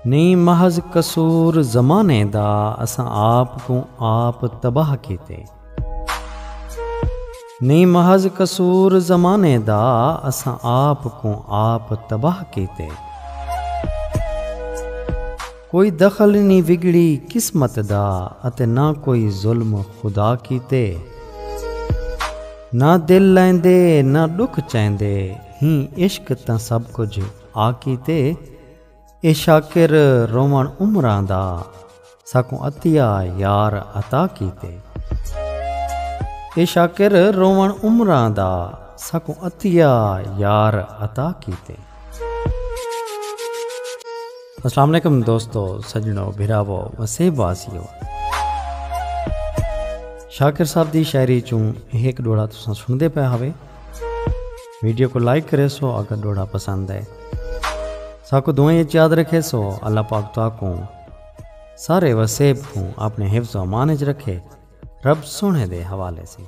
नहीं महज कसूर ज़माने दा असां आप को आप तबाह कीते। नहीं महज कसूर ज़माने दा असां आप को आप तबाह कीते। कोई दखल नहीं विगड़ी किस्मत दा अते ना कोई जुल्म खुदा कीते। ना दिल लैंदे ना दुख चैंदे ही इश्क तां सब कुछ आ कीते। ए शाकिर रोवण उमरां दा साकू अतिया यार अता कीते। ए शाकिर रोवण उमरां दा साकू अतिया यार अता कीते। अस्सलाम वालेकुम दोस्तों, सजनों, भिरावो, वसेब वासियो। शाकिर साहब दी शायरी चूं एक डोड़ा तुसां सुनदे पे हवे। वीडियो को लाइक करे सो अगर डोड़ा पसंद है। साको दुआएं याद रखे सो अल्लाह पाक ताको सारे वसेब को अपने हिफ्ज़ व अमान च रखे। रब सोने दे हवाले से।